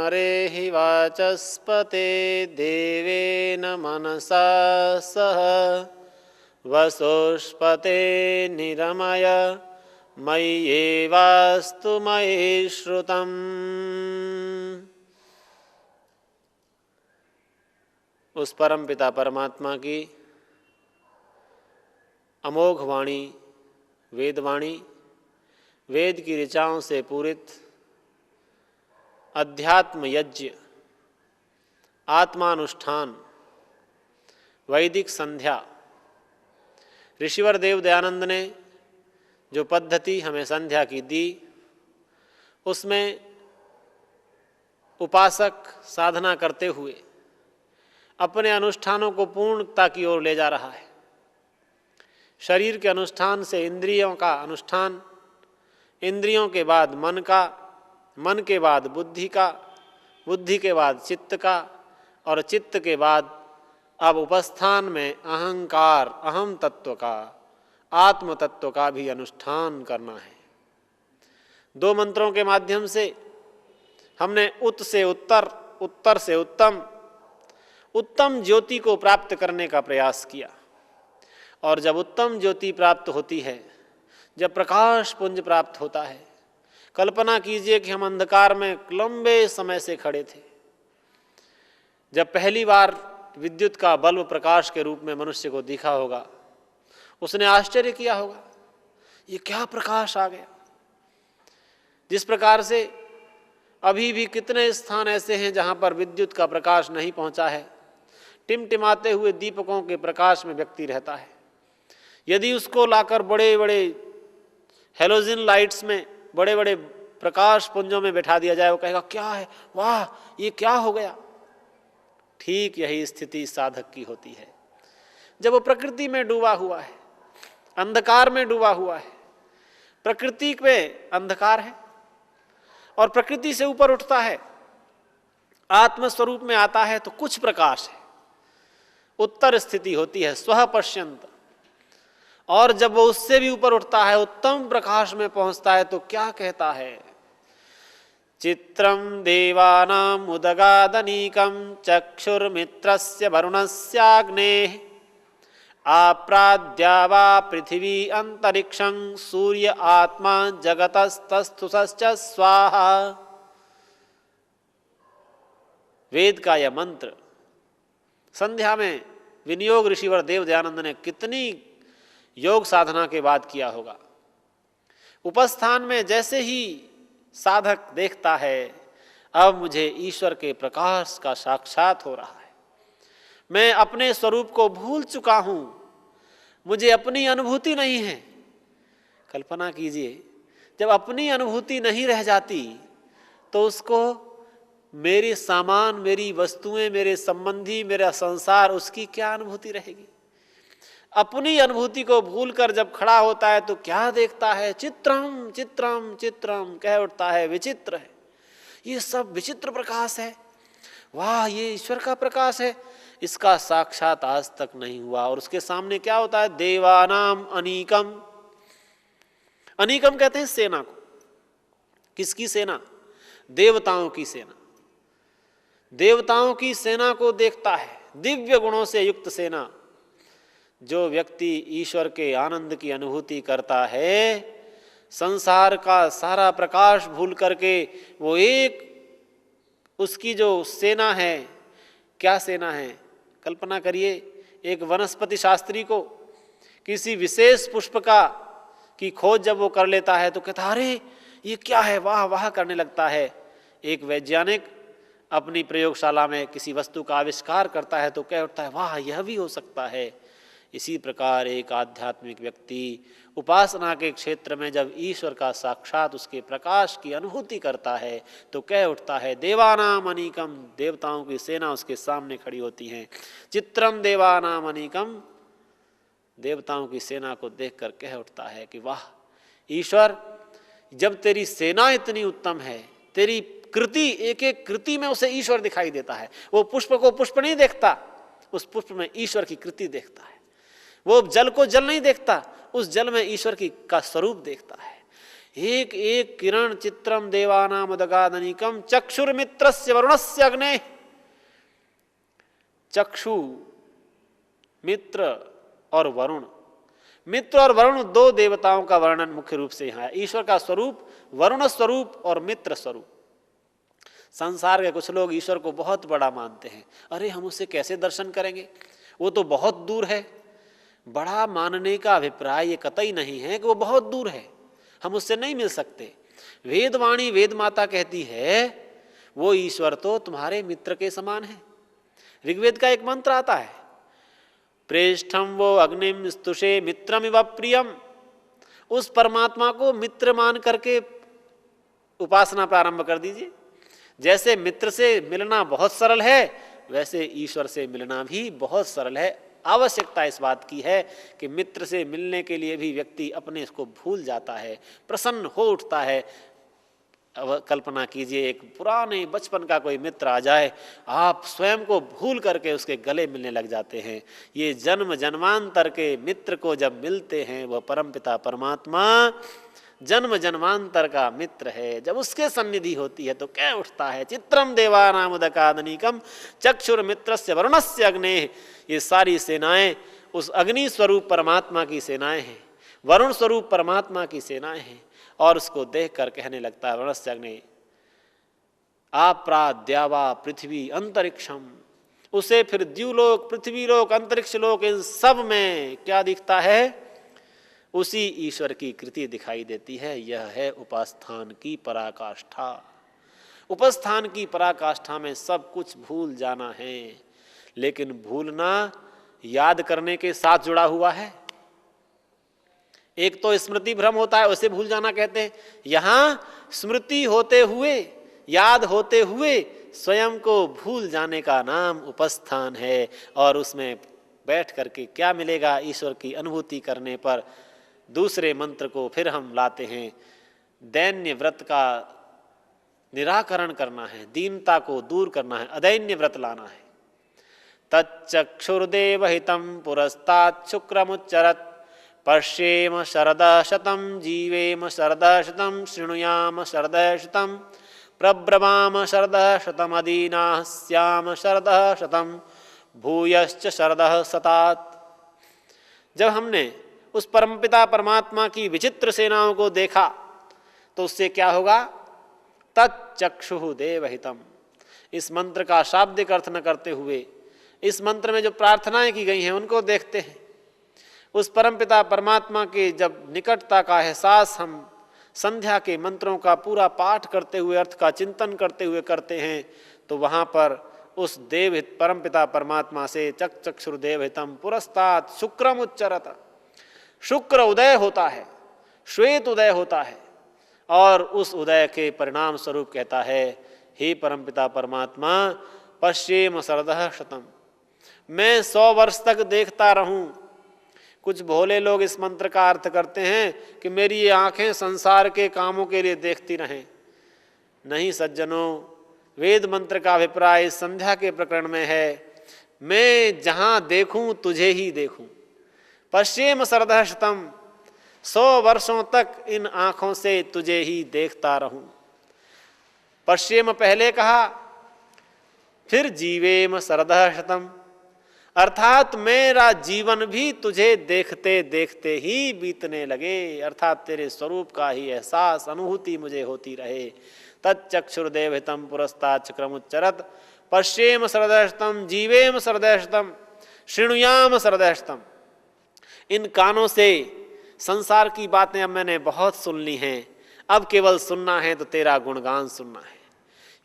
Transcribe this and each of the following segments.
रेहि वाचस्पते देवेन मनसा सह वसुष्पते निरमय मय्येवास्तु मयि श्रुतम्। उस परम पिता परमात्मा की अमोघ वाणी, वेदवाणी, वेद की ऋचाओं से पूरित अध्यात्म यज्ञ, आत्मानुष्ठान, वैदिक संध्या, ऋषिवर देव दयानंद ने जो पद्धति हमें संध्या की दी, उसमें उपासक साधना करते हुए अपने अनुष्ठानों को पूर्णता की ओर ले जा रहा है। शरीर के अनुष्ठान से इंद्रियों का अनुष्ठान, इंद्रियों के बाद मन का, मन के बाद बुद्धि का, बुद्धि के बाद चित्त का, और चित्त के बाद अब उपस्थान में अहंकार, अहम तत्व का, आत्म तत्व का भी अनुष्ठान करना है। दो मंत्रों के माध्यम से हमने उत से उत्तर, उत्तर से उत्तम, उत्तम ज्योति को प्राप्त करने का प्रयास किया। और जब उत्तम ज्योति प्राप्त होती है, जब प्रकाश पुंज प्राप्त होता है, कल्पना कीजिए कि हम अंधकार में लंबे समय से खड़े थे। जब पहली बार विद्युत का बल्ब प्रकाश के रूप में मनुष्य को दिखा होगा, उसने आश्चर्य किया होगा, ये क्या प्रकाश आ गया। जिस प्रकार से अभी भी कितने स्थान ऐसे हैं जहां पर विद्युत का प्रकाश नहीं पहुंचा है, टिमटिमाते हुए दीपकों के प्रकाश में व्यक्ति रहता है। यदि उसको लाकर बड़े बड़े हेलोजन लाइट्स में, बड़े बड़े प्रकाश पुंजों में बैठा दिया जाए, वो कहेगा क्या है, वाह ये क्या हो गया। ठीक यही स्थिति साधक की होती है। जब वो प्रकृति में डूबा हुआ है, अंधकार में डूबा हुआ है, प्रकृति में अंधकार है और प्रकृति से ऊपर उठता है, आत्मस्वरूप में आता है तो कुछ प्रकाश है, उत्तर स्थिति होती है, स्वः पश्यन्त। और जब वो उससे भी ऊपर उठता है, उत्तम प्रकाश में पहुंचता है, तो क्या कहता है, चित्रम देवानां उदगादनीकं चक्षुर्मित्रस्य वरुणस्याग्नेः आप्राद्या वा पृथिवी अंतरिक्षं सूर्य आत्मा जगतस्तस्थुषश्च स्वाहा। वेद का यह मंत्र संध्या में विनियोग ऋषिवर देव दयानंद ने कितनी योग साधना के बाद किया होगा। उपस्थान में जैसे ही साधक देखता है, अब मुझे ईश्वर के प्रकाश का साक्षात हो रहा है, मैं अपने स्वरूप को भूल चुका हूं, मुझे अपनी अनुभूति नहीं है। कल्पना कीजिए, जब अपनी अनुभूति नहीं रह जाती तो उसको मेरे सामान, मेरी वस्तुएं, मेरे संबंधी, मेरा संसार, उसकी क्या अनुभूति रहेगी। अपनी अनुभूति को भूलकर जब खड़ा होता है तो क्या देखता है, चित्रम चित्रम चित्रम कह उठता है, विचित्र है, ये सब विचित्र प्रकाश है, वाह ये ईश्वर का प्रकाश है, इसका साक्षात आज तक नहीं हुआ। और उसके सामने क्या होता है, देवानाम अनीकम। अनीकम कहते हैं सेना को। किसकी सेना? देवताओं की सेना। देवताओं की सेना को देखता है, दिव्य गुणों से युक्त सेना। जो व्यक्ति ईश्वर के आनंद की अनुभूति करता है, संसार का सारा प्रकाश भूल करके वो एक, उसकी जो सेना है, क्या सेना है, कल्पना करिए, एक वनस्पति शास्त्री को किसी विशेष पुष्प की खोज जब वो कर लेता है तो कहता अरे ये क्या है, वाह वाह करने लगता है। एक वैज्ञानिक अपनी प्रयोगशाला में किसी वस्तु का आविष्कार करता है तो कह उठता है वाह यह भी हो सकता है। इसी प्रकार एक आध्यात्मिक व्यक्ति उपासना के क्षेत्र में जब ईश्वर का साक्षात उसके प्रकाश की अनुभूति करता है तो कह उठता है देवानाम अनीकम। देवताओं की सेना उसके सामने खड़ी होती है। चित्रम देवानाम अनीकम, देवताओं की सेना को देखकर कह उठता है कि वाह ईश्वर, जब तेरी सेना इतनी उत्तम है, तेरी कृति, एक एक कृति में उसे ईश्वर दिखाई देता है। वो पुष्प को पुष्प नहीं देखता, उस पुष्प में ईश्वर की कृति देखता है। वो जल को जल नहीं देखता, उस जल में ईश्वर का स्वरूप देखता है। एक एक किरण चित्रम देवानाम उदगादनिकम चक्षुर्मित्रस्य वरुणस्य अग्ने। चक्षु, मित्र और वरुण, मित्र और वरुण दो देवताओं का वर्णन मुख्य रूप से यहाँ है। ईश्वर का स्वरूप वरुण स्वरूप और मित्र स्वरूप। संसार के कुछ लोग ईश्वर को बहुत बड़ा मानते हैं। अरे हम उससे कैसे दर्शन करेंगे, वो तो बहुत दूर है। बड़ा मानने का अभिप्राय ये कतई नहीं है कि वो बहुत दूर है, हम उससे नहीं मिल सकते। वेदवाणी वेद माता कहती है वो ईश्वर तो तुम्हारे मित्र के समान है। ऋग्वेद का एक मंत्र आता है, प्रेष्ठम वो अग्निम स्तुषे मित्रमिव प्रियम। उस परमात्मा को मित्र मान करके उपासना प्रारंभ कर दीजिए। जैसे मित्र से मिलना बहुत सरल है, वैसे ईश्वर से मिलना भी बहुत सरल है। आवश्यकता इस बात की है कि मित्र से मिलने के लिए भी व्यक्ति अपने इसको भूल जाता है, प्रसन्न हो उठता है। अब कल्पना कीजिए एक पुराने बचपन का कोई मित्र आ जाए, आप स्वयं को भूल करके उसके गले मिलने लग जाते हैं। ये जन्म जन्मांतर के मित्र को जब मिलते हैं, वह परमपिता परमात्मा जन्म जन्मांतर का मित्र है। जब उसके सन्निधि होती है तो क्या उठता है, चित्रम देवानाम उदकादनिकम चक्षुर्मित्रस्य वरुणस्य अग्ने। ये सारी सेनाएं उस अग्नि स्वरूप परमात्मा की सेनाएं हैं, वरुण स्वरूप परमात्मा की सेनाएं हैं। और उसको देख कर कहने लगता है वरुणस्य अग्ने आपरा द्यावा पृथ्वी अंतरिक्षम। उसे फिर द्युलोक, पृथ्वीलोक, अंतरिक्ष लोक, इन सब में क्या दिखता है, उसी ईश्वर की कृति दिखाई देती है। यह है उपस्थान की पराकाष्ठा। उपस्थान की पराकाष्ठा में सब कुछ भूल जाना है, लेकिन भूलना याद करने के साथ जुड़ा हुआ है। एक तो स्मृति भ्रम होता है, उसे भूल जाना कहते हैं। यहां स्मृति होते हुए, याद होते हुए स्वयं को भूल जाने का नाम उपस्थान है। और उसमें बैठ करके क्या मिलेगा, ईश्वर की अनुभूति करने पर दूसरे मंत्र को फिर हम लाते हैं। दैन्य व्रत का निराकरण करना है, दीनता को दूर करना है, अदैन्य व्रत लाना है। तच्चक्षुर्देवहितं पुरस्तात् शुक्रमुच्चरत् पश्येम शरदः शतं जीवेम शरदः शतं शृणुयाम शरदः शतं प्रब्रवाम शरदः शतमदीनाः स्याम शरदः शतं भूयश्च शरदः शतात्। जब हमने उस परमपिता परमात्मा की विचित्र सेनाओं को देखा तो उससे क्या होगा, तच्चक्षुः देवहितम। इस मंत्र का शाब्दिक अर्थ न करते हुए इस मंत्र में जो प्रार्थनाएं की गई हैं उनको देखते हैं। उस परमपिता परमात्मा के जब निकटता का एहसास हम संध्या के मंत्रों का पूरा पाठ करते हुए, अर्थ का चिंतन करते हुए करते हैं, तो वहां पर उस देवहित परमपिता परमात्मा से चक्षुर्देवहितम पुरस्तात् शुक्रम उच्चरत। शुक्र उदय होता है, श्वेत उदय होता है, और उस उदय के परिणाम स्वरूप कहता है, हे परमपिता परमात्मा पश्येम शरदः शतम। मैं 100 वर्ष तक देखता रहूं। कुछ भोले लोग इस मंत्र का अर्थ करते हैं कि मेरी ये आंखें संसार के कामों के लिए देखती रहें। नहीं सज्जनों, वेद मंत्र का अभिप्राय संध्या के प्रकरण में है, मैं जहां देखूं तुझे ही देखूं। पश्येम शरदः शतम, 100 वर्षों तक इन आंखों से तुझे ही देखता रहूं। पश्येम पहले कहा, फिर जीवेम शरदः शतम, अर्थात मेरा जीवन भी तुझे देखते देखते ही बीतने लगे, अर्थात तेरे स्वरूप का ही एहसास अनुभूति मुझे होती रहे। तच्चक्षुर्देवहितं पुरस्तात् चक्रमुच्चरत् पश्येम शरदः शतम जीवेम शरदः शतम शृणुयाम शरदः शतम। इन कानों से संसार की बातें अब मैंने बहुत सुन ली हैं, अब केवल सुनना है तो तेरा गुणगान सुनना है,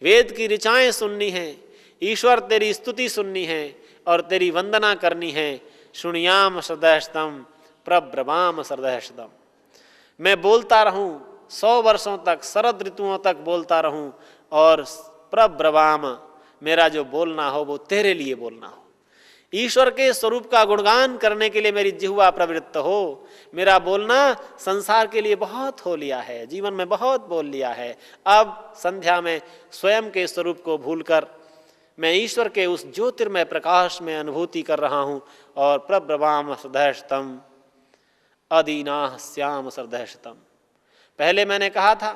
वेद की ऋचाएं सुननी है, ईश्वर तेरी स्तुति सुननी है और तेरी वंदना करनी है। शृणुयाम शरदः शतम प्रब्रवाम शरदः शतम। मैं बोलता रहूं 100 वर्षों तक, शरद ऋतुओं तक बोलता रहूं, और प्रब्रवाम, मेरा जो बोलना हो वो तेरे लिए बोलना हो। ईश्वर के स्वरूप का गुणगान करने के लिए मेरी जिह्वा प्रवृत्त हो। मेरा बोलना संसार के लिए बहुत हो लिया है, जीवन में बहुत बोल लिया है। अब संध्या में स्वयं के स्वरूप को भूलकर मैं ईश्वर के उस ज्योतिर्मय प्रकाश में अनुभूति कर रहा हूं। और प्रब्रवाम शरदः शतम अदीनाः स्याम शरदः शतम, पहले मैंने कहा था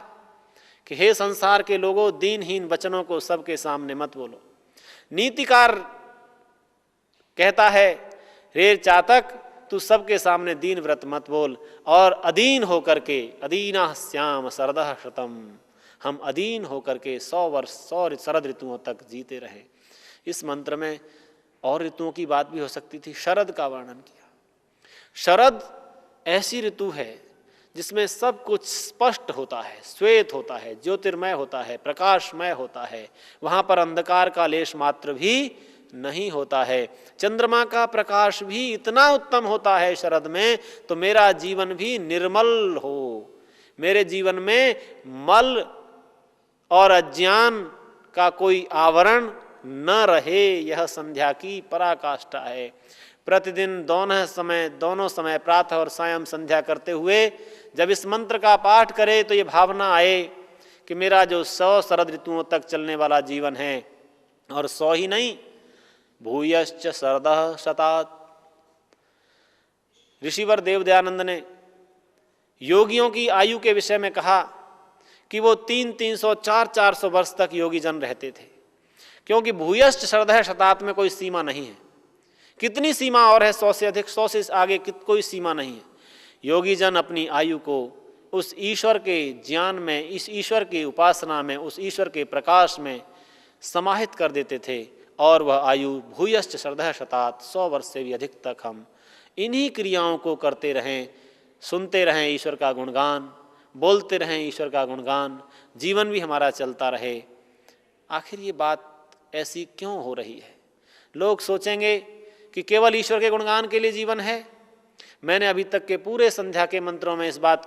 कि हे संसार के लोगों, दीनहीन वचनों को सबके सामने मत बोलो। नीतिकार कहता है, रे चातक, तू सबके सामने दीन व्रत मत बोल, और अधीन होकर के, अधीना श्याम शरदः शतम, हम अधीन होकर के 100 वर्ष 100 शरद ऋतुओं तक जीते रहे। इस मंत्र में और ऋतुओं की बात भी हो सकती थी, शरद का वर्णन किया। शरद ऐसी ऋतु है जिसमें सब कुछ स्पष्ट होता है, श्वेत होता है, ज्योतिर्मय होता है, प्रकाशमय होता है। वहाँ पर अंधकार का लेश मात्र भी नहीं होता है। चंद्रमा का प्रकाश भी इतना उत्तम होता है शरद में, तो मेरा जीवन भी निर्मल हो, मेरे जीवन में मल और अज्ञान का कोई आवरण न रहे, यह संध्या की पराकाष्ठा है। प्रतिदिन दोनों समय प्रातः और सायं संध्या करते हुए जब इस मंत्र का पाठ करे तो ये भावना आए कि मेरा जो 100 शरद ऋतुओं तक चलने वाला जीवन है, और 100 ही नहीं, भूयश्च शरदः शतात्। ऋषिवर देवदयानंद ने योगियों की आयु के विषय में कहा कि वो 300, 400 वर्ष तक योगी जन रहते थे, क्योंकि भूयश्च शरदः शतात् में कोई सीमा नहीं है। कितनी सीमा और है, 100 से अधिक, 100 से आगे कोई सीमा नहीं है। योगी जन अपनी आयु को उस ईश्वर के ज्ञान में, इस ईश्वर की उपासना में, उस ईश्वर के प्रकाश में समाहित कर देते थे, और वह आयु भूयश्च शरदः शतात्, 100 वर्ष से भी अधिक तक हम इन्हीं क्रियाओं को करते रहें, सुनते रहें ईश्वर का गुणगान, बोलते रहें ईश्वर का गुणगान, जीवन भी हमारा चलता रहे। आखिर ये बात ऐसी क्यों हो रही है? लोग सोचेंगे कि केवल ईश्वर के गुणगान के लिए जीवन है। मैंने अभी तक के पूरे संध्या के मंत्रों में इस बात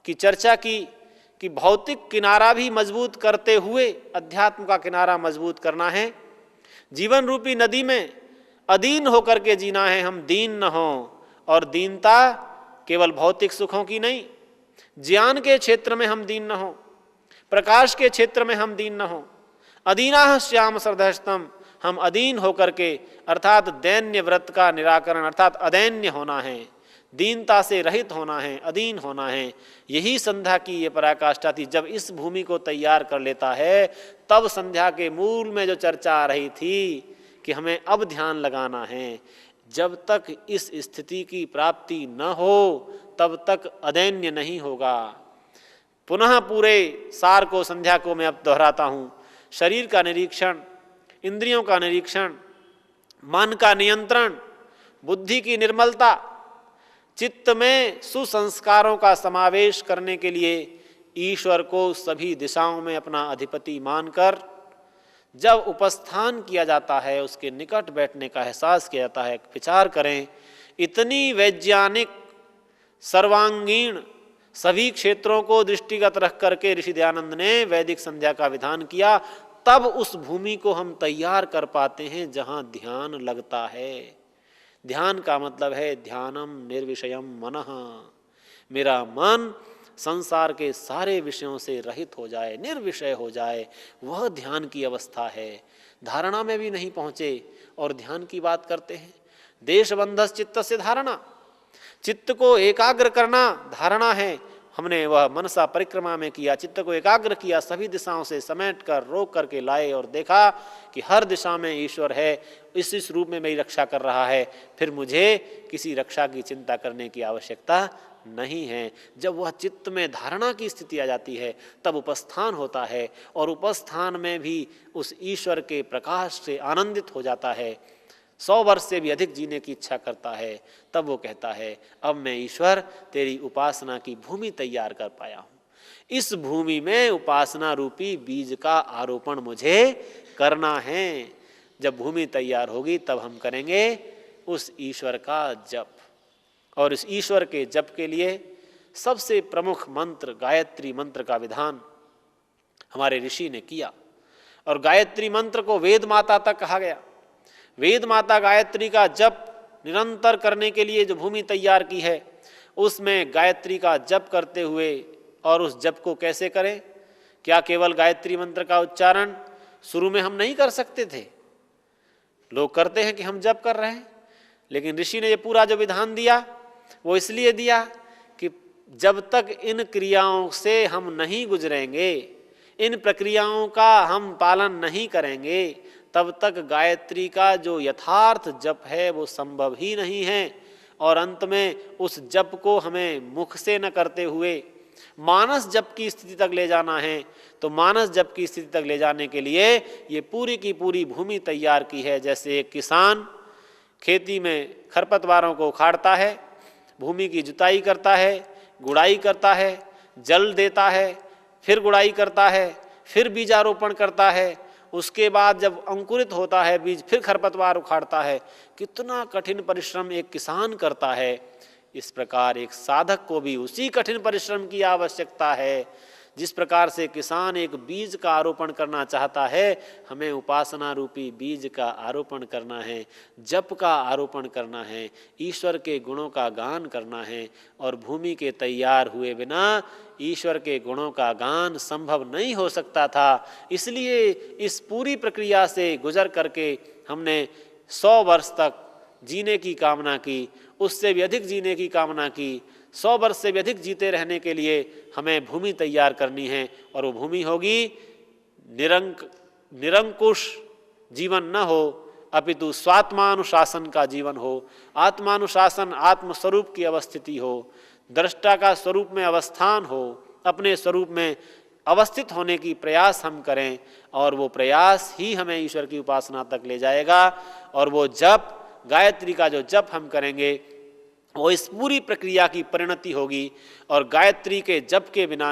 की चर्चा की कि भौतिक किनारा भी मजबूत करते हुए अध्यात्म का किनारा मजबूत करना है। जीवन रूपी नदी में अधीन होकर के जीना है, हम दीन न हों। और दीनता केवल भौतिक सुखों की नहीं, ज्ञान के क्षेत्र में हम दीन न हों, प्रकाश के क्षेत्र में हम दीन न हों। अधीनाः श्याम शरदः शतम्, हम अधीन होकर के, अर्थात दैन्य व्रत का निराकरण, अर्थात अदैन्य होना है, दीनता से रहित होना है, अधीन होना है। यही संध्या की ये पराकाष्ठा थी। जब इस भूमि को तैयार कर लेता है, तब संध्या के मूल में जो चर्चा आ रही थी कि हमें अब ध्यान लगाना है। जब तक इस स्थिति की प्राप्ति न हो तब तक अदैन्य नहीं होगा। पुनः पूरे सार को, संध्या को मैं अब दोहराता हूँ। शरीर का निरीक्षण, इंद्रियों का निरीक्षण, मन का नियंत्रण, बुद्धि की निर्मलता, चित्त में सुसंस्कारों का समावेश करने के लिए ईश्वर को सभी दिशाओं में अपना अधिपति मानकर जब उपस्थान किया जाता है, उसके निकट बैठने का एहसास किया जाता है। विचार करें, इतनी वैज्ञानिक, सर्वांगीण, सभी क्षेत्रों को दृष्टिगत रख करके ऋषि दयानंद ने वैदिक संध्या का विधान किया। तब उस भूमि को हम तैयार कर पाते हैं जहां ध्यान लगता है। ध्यान का मतलब है ध्यानम निर्विषयम मनः, मेरा मन संसार के सारे विषयों से रहित हो जाए, निर्विषय हो जाए, वह ध्यान की अवस्था है। धारणा में भी नहीं पहुंचे और ध्यान की बात करते हैं। देशबंधस चित्त से धारणा, चित्त को एकाग्र करना धारणा है। हमने वह मनसा परिक्रमा में किया, चित्त को एकाग्र किया, सभी दिशाओं से समेट कर रोक करके लाए और देखा कि हर दिशा में ईश्वर है, इस रूप में मेरी रक्षा कर रहा है, फिर मुझे किसी रक्षा की चिंता करने की आवश्यकता नहीं है। जब वह चित्त में धारणा की स्थिति आ जाती है तब उपस्थान होता है, और उपस्थान में भी उस ईश्वर के प्रकाश से आनंदित हो जाता है, 100 वर्ष से भी अधिक जीने की इच्छा करता है। तब वो कहता है, अब मैं ईश्वर तेरी उपासना की भूमि तैयार कर पाया हूँ। इस भूमि में उपासना रूपी बीज का आरोपण मुझे करना है। जब भूमि तैयार होगी तब हम करेंगे उस ईश्वर का जप। और इस ईश्वर के जप के लिए सबसे प्रमुख मंत्र गायत्री मंत्र का विधान हमारे ऋषि ने किया। और गायत्री मंत्र को वेद माता तक कहा गया। वेद माता गायत्री का जप निरंतर करने के लिए जो भूमि तैयार की है, उसमें गायत्री का जप करते हुए, और उस जप को कैसे करें? क्या केवल गायत्री मंत्र का उच्चारण शुरू में हम नहीं कर सकते थे? लोग करते हैं कि हम जप कर रहे हैं, लेकिन ऋषि ने ये पूरा जो विधान दिया वो इसलिए दिया कि जब तक इन क्रियाओं से हम नहीं गुजरेंगे, इन प्रक्रियाओं का हम पालन नहीं करेंगे, तब तक गायत्री का जो यथार्थ जप है वो संभव ही नहीं है। और अंत में उस जप को हमें मुख से न करते हुए मानस जप की स्थिति तक ले जाना है। तो मानस जप की स्थिति तक ले जाने के लिए ये पूरी की पूरी भूमि तैयार की है। जैसे एक किसान खेती में खरपतवारों को उखाड़ता है, भूमि की जुताई करता है, गुड़ाई करता है, जल देता है, फिर गुड़ाई करता है, फिर बीजारोपण करता है, उसके बाद जब अंकुरित होता है बीज फिर खरपतवार उखाड़ता है। कितना कठिन परिश्रम एक किसान करता है, इस प्रकार एक साधक को भी उसी कठिन परिश्रम की आवश्यकता है। जिस प्रकार से किसान एक बीज का आरोपण करना चाहता है, हमें उपासना रूपी बीज का आरोपण करना है, जप का आरोपण करना है, ईश्वर के गुणों का गान करना है। और भूमि के तैयार हुए बिना ईश्वर के गुणों का गान संभव नहीं हो सकता था। इसलिए इस पूरी प्रक्रिया से गुजर करके हमने 100 वर्ष तक जीने की कामना की, उससे भी अधिक जीने की कामना की। 100 वर्ष से भी अधिक जीते रहने के लिए हमें भूमि तैयार करनी है। और वो भूमि होगी निरंकुश जीवन न हो, अपितु स्वात्मानुशासन का जीवन हो। आत्मानुशासन, आत्मस्वरूप की अवस्थिति हो, दृष्टा का स्वरूप में अवस्थान हो, अपने स्वरूप में अवस्थित होने की प्रयास हम करें। और वो प्रयास ही हमें ईश्वर की उपासना तक ले जाएगा। और वो जप, गायत्री का जो जप हम करेंगे वो इस पूरी प्रक्रिया की परिणति होगी। और गायत्री के जप के बिना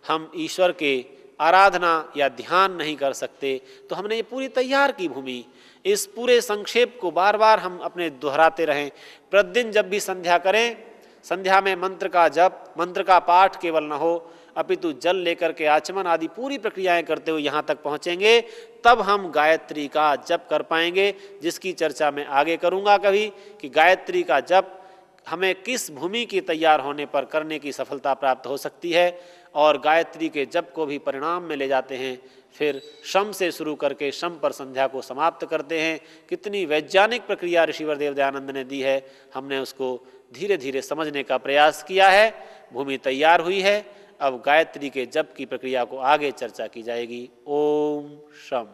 हम ईश्वर के आराधना या ध्यान नहीं कर सकते। तो हमने ये पूरी तैयार की भूमि, इस पूरे संक्षेप को बार बार हम अपने दोहराते रहें। प्रतिदिन जब भी संध्या करें, संध्या में मंत्र का जप, मंत्र का पाठ केवल न हो, अपितु जल लेकर के आचमन आदि पूरी प्रक्रियाएं करते हुए यहाँ तक पहुँचेंगे, तब हम गायत्री का जप कर पाएंगे। जिसकी चर्चा मैं आगे करूँगा कभी, कि गायत्री का जप हमें किस भूमि के तैयार होने पर करने की सफलता प्राप्त हो सकती है। और गायत्री के जप को भी परिणाम में ले जाते हैं। फिर शम से शुरू करके शम पर संध्या को समाप्त करते हैं। कितनी वैज्ञानिक प्रक्रिया ऋषिवर देव दयानंद ने दी है, हमने उसको धीरे धीरे समझने का प्रयास किया है। भूमि तैयार हुई है, अब गायत्री के जप की प्रक्रिया को आगे चर्चा की जाएगी। ओम शम।